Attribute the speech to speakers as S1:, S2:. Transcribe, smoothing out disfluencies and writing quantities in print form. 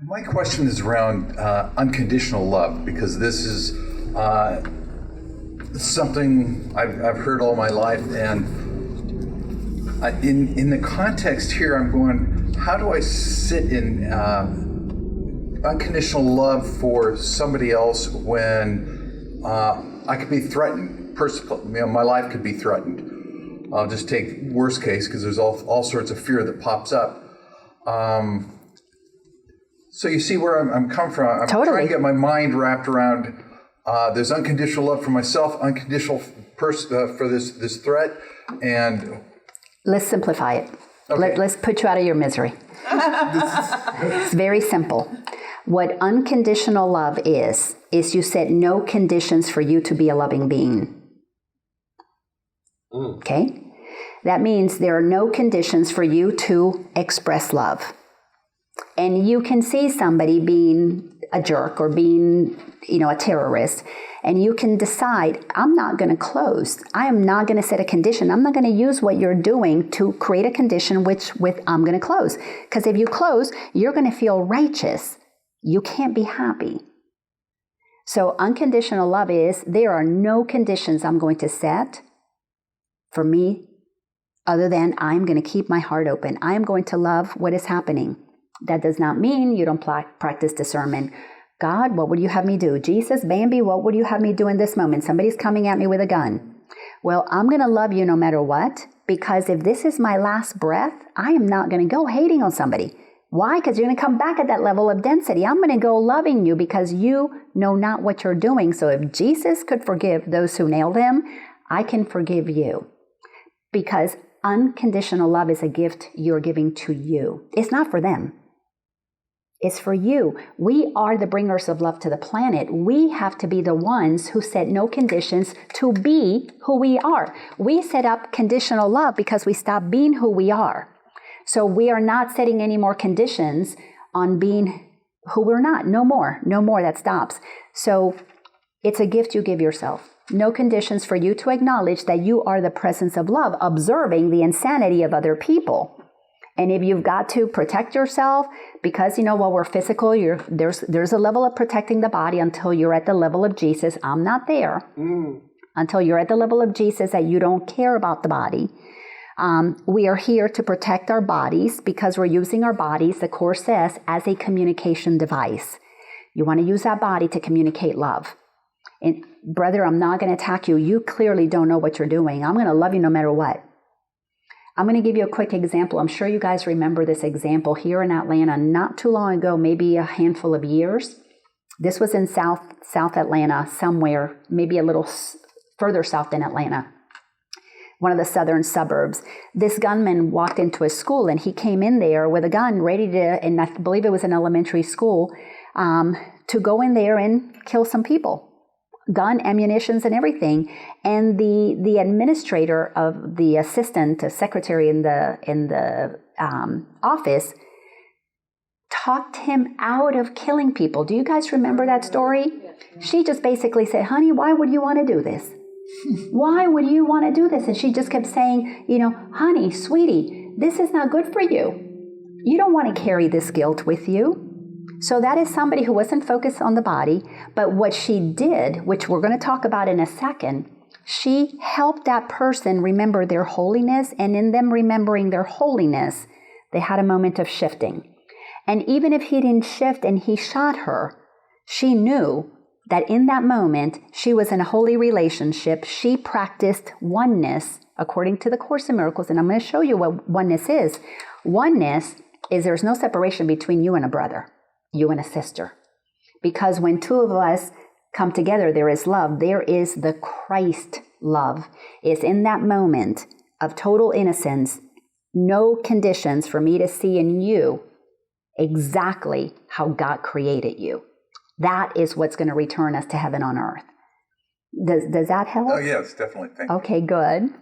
S1: My question is around unconditional love, because this is something I've heard all my life, and in the context here, I'm going, how do I sit in unconditional love for somebody else when I could be threatened personally? My life could be threatened. I'll just take worst case, because there's all sorts of fear that pops up. So you see where I'm coming from. I'm trying to get my mind wrapped around there's unconditional love for myself, unconditional for this threat, and...
S2: Let's simplify it.
S1: Okay.
S2: Let's put you out of your misery. It's very simple. What unconditional love is you set no conditions for you to be a loving being. Okay? That means there are no conditions for you to express love. And you can see somebody being a jerk or being, a terrorist, and you can decide, I'm not going to close. I am not going to set a condition. I'm not going to use what you're doing to create a condition with I'm going to close. Because if you close, you're going to feel righteous. You can't be happy. So unconditional love is, there are no conditions I'm going to set for me other than I'm going to keep my heart open. I am going to love what is happening. That does not mean you don't practice discernment. God, what would you have me do? Jesus, Bambi, what would you have me do in this moment? Somebody's coming at me with a gun. Well, I'm going to love you no matter what, because if this is my last breath, I am not going to go hating on somebody. Why? Because you're going to come back at that level of density. I'm going to go loving you because you know not what you're doing. So if Jesus could forgive those who nailed him, I can forgive you. Because unconditional love is a gift you're giving to you. It's not for them. It's for you. We are the bringers of love to the planet. We have to be the ones who set no conditions to be who we are. We set up conditional love because we stopped being who we are. So we are not setting any more conditions on being who we're not. No more. No more. That stops. So it's a gift you give yourself. No conditions for you to acknowledge that you are the presence of love, observing the insanity of other people. And if you've got to protect yourself, because, while we're physical, there's a level of protecting the body until you're at the level of Jesus. I'm not there. Until you're at the level of Jesus that you don't care about the body. We are here to protect our bodies because we're using our bodies, the Course says, as a communication device. You want to use that body to communicate love. And brother, I'm not going to attack you. You clearly don't know what you're doing. I'm going to love you no matter what. I'm going to give you a quick example. I'm sure you guys remember this example here in Atlanta not too long ago, maybe a handful of years. This was in South Atlanta, somewhere, maybe a little further south than Atlanta, one of the southern suburbs. This gunman walked into a school and he came in there with a gun ready to, and I believe it was an elementary school, to go in there and kill some people. Gun, ammunitions, and everything. And the administrator of the assistant secretary in the office talked him out of killing people. Do you guys remember that story? She just basically said, honey, why would you want to do this? Why would you want to do this? And she just kept saying, honey, sweetie, this is not good for you. You don't want to carry this guilt with you. So that is somebody who wasn't focused on the body, but what she did, which we're going to talk about in a second, she helped that person remember their holiness, and in them remembering their holiness, they had a moment of shifting. And even if he didn't shift and he shot her, she knew that in that moment, she was in a holy relationship. She practiced oneness according to the Course in Miracles, and I'm going to show you what oneness is. Oneness is there's no separation between you and a brother. You and a sister. Because when two of us come together, there is love. There is the Christ love. It's in that moment of total innocence, no conditions for me to see in you exactly how God created you. That is what's going to return us to heaven on earth. Does that help?
S1: Oh, yes, definitely. Thank you.
S2: Okay, good.